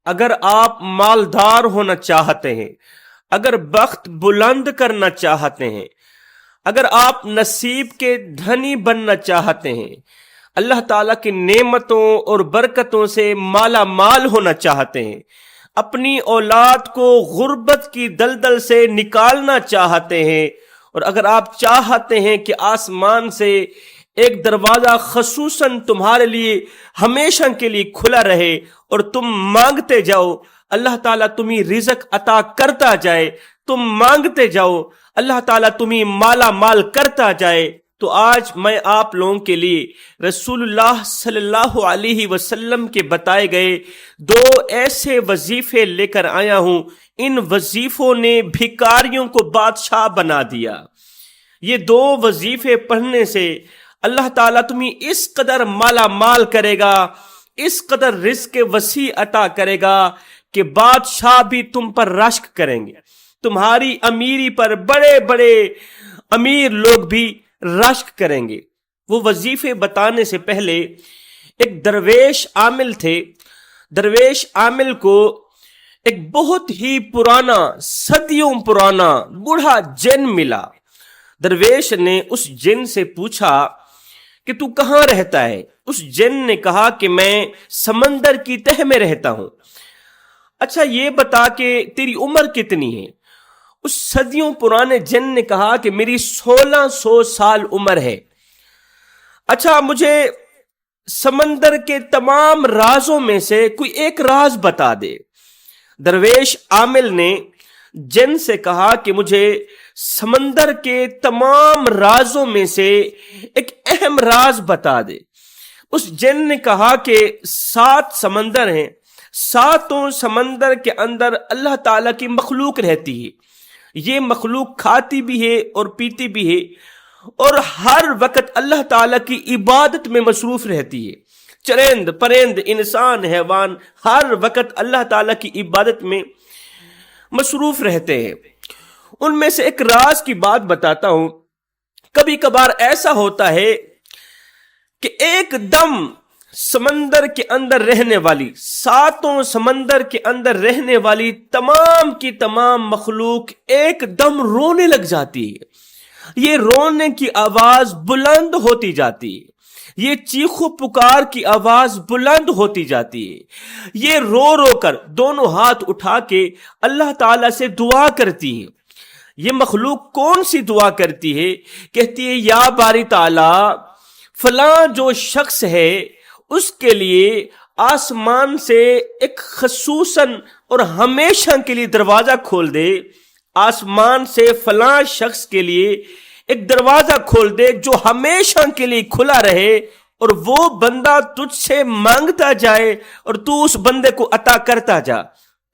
اگر آپ مالدار ہونا چاہتے ہیں، اگر بخت بلند کرنا چاہتے ہیں، اگر آپ نصیب کے دھنی بننا چاہتے ہیں، اللہ تعالیٰ کی نعمتوں اور برکتوں سے مالا مال ہونا چاہتے ہیں، اپنی اولاد کو غربت کی دلدل سے نکالنا چاہتے ہیں، اور اگر آپ چاہتے ہیں کہ آسمان سے ایک دروازہ خصوصاً تمہارے لیے ہمیشہ کے لیے کھلا رہے اور تم مانگتے جاؤ، اللہ تعالیٰ تمہیں رزق عطا کرتا جائے، تم مانگتے جاؤ، اللہ تعالیٰ تمہیں مالا مال کرتا جائے، تو آج میں آپ لوگوں کے لیے رسول اللہ صلی اللہ علیہ وسلم کے بتائے گئے دو ایسے وظیفے لے کر آیا ہوں۔ ان وظیفوں نے بھکاریوں کو بادشاہ بنا دیا۔ یہ دو وظیفے پڑھنے سے اللہ تعالیٰ تمہیں اس قدر مالا مال کرے گا، اس قدر رزق وسیع عطا کرے گا کہ بادشاہ بھی تم پر رشک کریں گے، تمہاری امیری پر بڑے بڑے امیر لوگ بھی رشک کریں گے۔ وہ وظیفے بتانے سے پہلے ایک درویش عامل تھے۔ درویش عامل کو ایک بہت ہی پرانا، صدیوں پرانا بوڑھا جن ملا۔ درویش نے اس جن سے پوچھا کہ تو کہاں رہتا ہے؟ اس جن نے کہا کہ میں سمندر کی تہ میں رہتا ہوں۔ اچھا یہ بتا کہ تیری عمر کتنی ہے؟ اس صدیوں پرانے جن نے کہا کہ میری 1600 سال عمر ہے۔ اچھا مجھے سمندر کے تمام رازوں میں سے کوئی ایک راز بتا دے۔ درویش عامل نے جن سے کہا کہ مجھے سمندر کے تمام رازوں میں سے ایک اہم راز بتا دے۔ اس جن نے کہا کہ 7 سمندر ہیں، 7 سمندر کے اندر اللہ تعالیٰ کی مخلوق رہتی ہے۔ یہ مخلوق کھاتی بھی ہے اور پیتی بھی ہے، اور ہر وقت اللہ تعالیٰ کی عبادت میں مصروف رہتی ہے۔ چرند پرند انسان حیوان ہر وقت اللہ تعالیٰ کی عبادت میں مصروف رہتے ہیں۔ ان میں سے ایک راز کی بات بتاتا ہوں۔ کبھی کبھار ایسا ہوتا ہے کہ ایک دم سمندر کے اندر رہنے والی، 7 سمندر کے اندر رہنے والی تمام کی تمام مخلوق ایک دم رونے لگ جاتی ہے۔ یہ رونے کی آواز بلند ہوتی جاتی ہے، یہ چیخو پکار کی آواز بلند ہوتی جاتی ہے، یہ رو رو کر دونوں ہاتھ اٹھا کے اللہ تعالیٰ سے دعا کرتی ہے۔ یہ مخلوق کون سی دعا کرتی ہے؟ کہتی ہے یا باری تعالیٰ فلاں جو شخص ہے اس کے لیے آسمان سے ایک خصوصاً اور ہمیشہ کے لیے دروازہ کھول دے، آسمان سے فلاں شخص کے لیے ایک دروازہ کھول دے جو ہمیشہ کے لیے کھلا رہے، اور وہ بندہ تجھ سے مانگتا جائے اور تو اس بندے کو عطا کرتا جا۔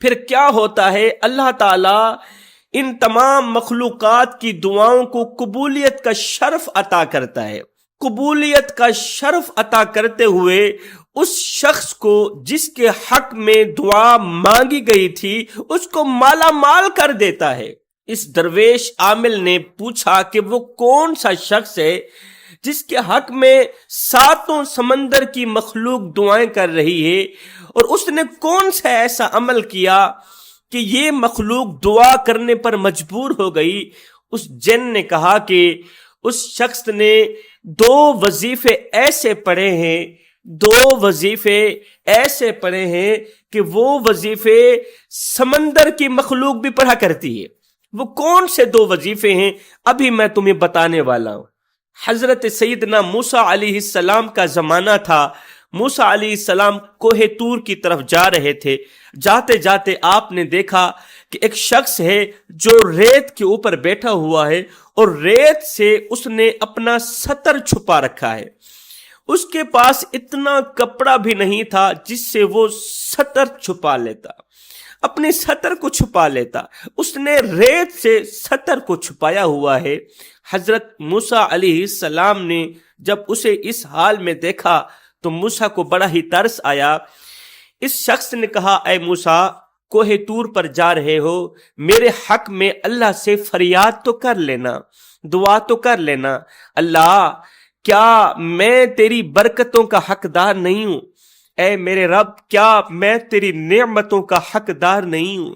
پھر کیا ہوتا ہے؟ اللہ تعالیٰ ان تمام مخلوقات کی دعاؤں کو قبولیت کا شرف عطا کرتا ہے۔ قبولیت کا شرف عطا کرتے ہوئے اس شخص کو جس کے حق میں دعا مانگی گئی تھی اس کو مالا مال کر دیتا ہے۔ اس درویش عامل نے پوچھا کہ وہ کون سا شخص ہے جس کے حق میں 7 سمندر کی مخلوق دعائیں کر رہی ہے، اور اس نے کون سا ایسا عمل کیا کہ یہ مخلوق دعا کرنے پر مجبور ہو گئی؟ اس جن نے کہا کہ اس شخص نے 2 وظیفے ایسے پڑھے ہیں، 2 وظیفے ایسے پڑھے ہیں کہ وہ وظیفے سمندر کی مخلوق بھی پڑھا کرتی ہے۔ وہ کون سے 2 وظیفے ہیں ابھی میں تمہیں بتانے والا ہوں۔ حضرت سیدنا موسیٰ علیہ السلام کا زمانہ تھا۔ موسیٰ علیہ السلام کوہ طور کی طرف جا رہے تھے۔ جاتے جاتے آپ نے دیکھا کہ ایک شخص ہے جو ریت کے اوپر بیٹھا ہوا ہے، اور ریت سے اس نے اپنا ستر چھپا رکھا ہے۔ اس کے پاس اتنا کپڑا بھی نہیں تھا جس سے وہ ستر چھپا لیتا، اپنی ستر کو چھپا لیتا۔ اس نے ریت سے ستر کو چھپایا ہوا ہے۔ حضرت موسیٰ علیہ السلام نے جب اسے اس حال میں دیکھا تو موسیٰ کو بڑا ہی ترس آیا۔ اس شخص نے کہا اے موسیٰ، کوہ طور پر جا رہے ہو، میرے حق میں اللہ سے فریاد تو کر لینا، دعا تو کر لینا۔ اللہ، کیا میں تیری برکتوں کا حقدار نہیں ہوں؟ اے میرے رب کیا میں تیری نعمتوں کا حقدار نہیں ہوں؟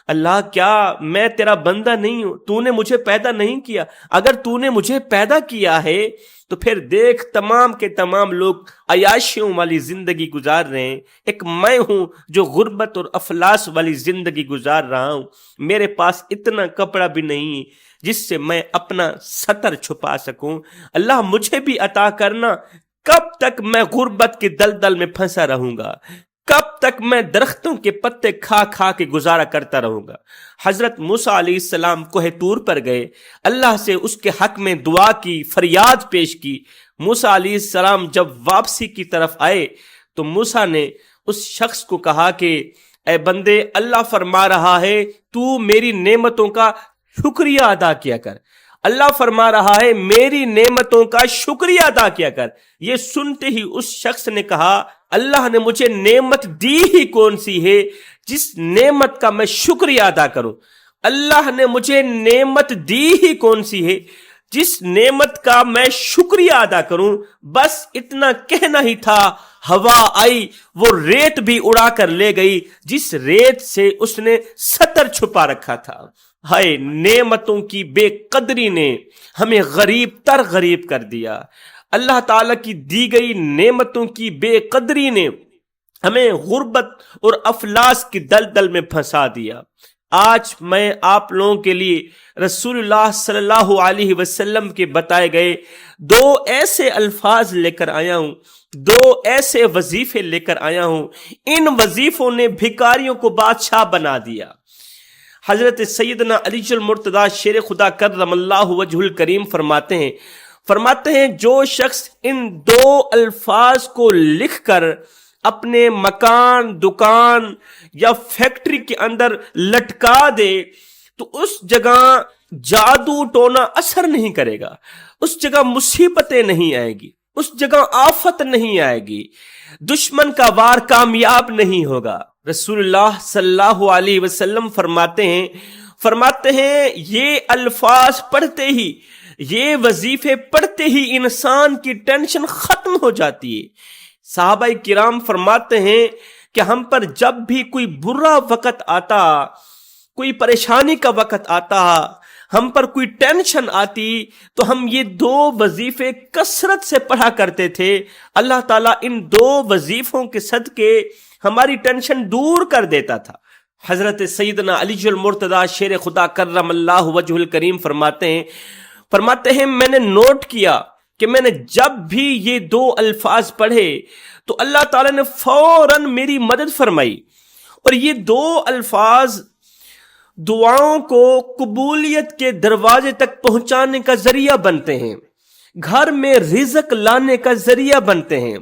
اللہ کیا میں تیرا بندہ نہیں ہوں؟ تو نے مجھے پیدا نہیں کیا؟ اگر تو نے مجھے پیدا کیا ہے تو پھر دیکھ تمام کے تمام لوگ عیاشیوں والی زندگی گزار رہے ہیں، ایک میں ہوں جو غربت اور افلاس والی زندگی گزار رہا ہوں، میرے پاس اتنا کپڑا بھی نہیں جس سے میں اپنا ستر چھپا سکوں۔ اللہ مجھے بھی عطا کرنا، کب تک میں غربت کے دلدل میں پھنسا رہوں گا؟ کب تک میں درختوں کے پتے کھا کھا کے گزارا کرتا رہوں گا؟ حضرت موسیٰ علیہ السلام کوہ طور پر گئے، اللہ سے اس کے حق میں دعا کی، فریاد پیش کی۔ موسیٰ علیہ السلام جب واپسی کی طرف آئے تو موسیٰ نے اس شخص کو کہا کہ اے بندے، اللہ فرما رہا ہے تو میری نعمتوں کا شکریہ ادا کیا کر۔ اللہ فرما رہا ہے میری نعمتوں کا شکریہ ادا کیا کر۔ یہ سنتے ہی اس شخص نے کہا اللہ نے مجھے نعمت دی ہی کون سی ہے جس نعمت کا میں شکریہ ادا کروں؟ اللہ نے مجھے نعمت دی ہی کون سی ہے جس نعمت کا میں شکریہ ادا کروں؟ بس اتنا کہنا ہی تھا، ہوا آئی، وہ ریت بھی اڑا کر لے گئی جس ریت سے اس نے ستر چھپا رکھا تھا۔ ہائے، نعمتوں کی بے قدری نے ہمیں غریب تر غریب کر دیا۔ اللہ تعالیٰ کی دی گئی نعمتوں کی بے قدری نے ہمیں غربت اور افلاس کی دلدل میں پھنسا دیا۔ آج میں آپ لوگوں کے لیے رسول اللہ صلی اللہ علیہ وسلم کے بتائے گئے دو ایسے الفاظ لے کر آیا ہوں، دو ایسے وظیفے لے کر آیا ہوں، ان وظیفوں نے بھکاریوں کو بادشاہ بنا دیا۔ حضرت سیدنا علی المرتضیٰ شیر خدا کرم اللہ وجہ الکریم فرماتے ہیں جو شخص ان دو الفاظ کو لکھ کر اپنے مکان، دکان یا فیکٹری کے اندر لٹکا دے تو اس جگہ جادو ٹونا اثر نہیں کرے گا، اس جگہ مصیبتیں نہیں آئے گی، اس جگہ آفت نہیں آئے گی، دشمن کا وار کامیاب نہیں ہوگا۔ رسول اللہ صلی اللہ علیہ وسلم فرماتے ہیں یہ الفاظ پڑھتے ہی، یہ وظیفے پڑھتے ہی انسان کی ٹینشن ختم ہو جاتی ہے۔ صحابہ کرام فرماتے ہیں کہ ہم پر جب بھی کوئی برا وقت آتا، کوئی پریشانی کا وقت آتا، ہم پر کوئی ٹینشن آتی تو ہم یہ دو وظیفے کثرت سے پڑھا کرتے تھے۔ اللہ تعالیٰ ان دو وظیفوں کے صدقے ہماری ٹینشن دور کر دیتا تھا۔ حضرت سیدنا علی المرتضیٰ شیر خدا کرم اللہ وجہ الکریم فرماتے ہیں میں نے نوٹ کیا کہ میں نے جب بھی یہ دو الفاظ پڑھے تو اللہ تعالیٰ نے فوراً میری مدد فرمائی، اور یہ دو الفاظ دعاؤں کو قبولیت کے دروازے تک پہنچانے کا ذریعہ بنتے ہیں، گھر میں رزق لانے کا ذریعہ بنتے ہیں،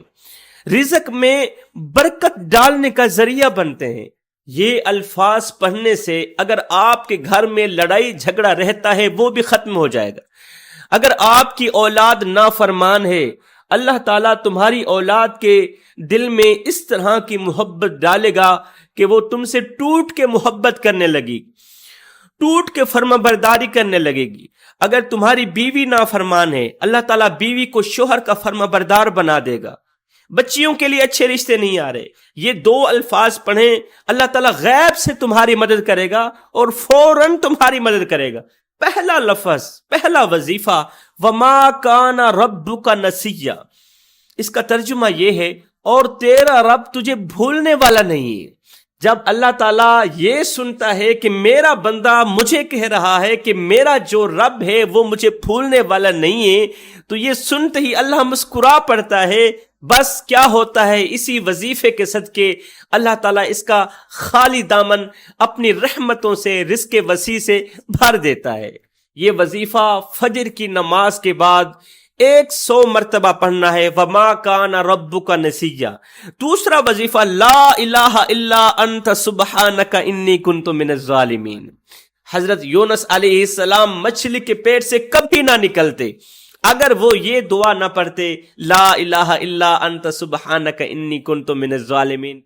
رزق میں برکت ڈالنے کا ذریعہ بنتے ہیں۔ یہ الفاظ پڑھنے سے اگر آپ کے گھر میں لڑائی جھگڑا رہتا ہے وہ بھی ختم ہو جائے گا۔ اگر آپ کی اولاد نافرمان ہے، اللہ تعالیٰ تمہاری اولاد کے دل میں اس طرح کی محبت ڈالے گا کہ وہ تم سے ٹوٹ کے محبت کرنے لگی، ٹوٹ کے فرما برداری کرنے لگے گی۔ اگر تمہاری بیوی نافرمان ہے، اللہ تعالیٰ بیوی کو شوہر کا فرما بردار بنا دے گا۔ بچیوں کے لیے اچھے رشتے نہیں آ رہے، یہ دو الفاظ پڑھیں، اللہ تعالیٰ غیب سے تمہاری مدد کرے گا اور فوراً تمہاری مدد کرے گا۔ پہلا لفظ، پہلا وظیفہ وَمَا كَانَ رَبُّكَ نَسِيًّا، اس کا ترجمہ یہ ہے اور تیرا رب تجھے بھولنے والا نہیں ہے۔ جب اللہ تعالیٰ یہ سنتا ہے کہ میرا بندہ مجھے کہہ رہا ہے کہ میرا جو رب ہے وہ مجھے بھولنے والا نہیں ہے، تو یہ سنتے ہی اللہ مسکرا پڑتا ہے۔ بس کیا ہوتا ہے، اسی وظیفے کے صدقے اللہ تعالیٰ اس کا خالی دامن اپنی رحمتوں سے، رزق وسیع سے بھر دیتا ہے۔ یہ وظیفہ فجر کی نماز کے بعد 100 مرتبہ پڑھنا ہے، وَمَا كَانَ رَبُّكَ نَسِيًّا۔ دوسرا وظیفہ لا الہ الا انت سبحانک انی کنت من الظالمین۔ حضرت یونس علیہ السلام مچھلی کے پیٹ سے کبھی نہ نکلتے اگر وہ یہ دعا نہ پڑھتے، لا الہ الا انت سبحانک انی کنت من الظالمین۔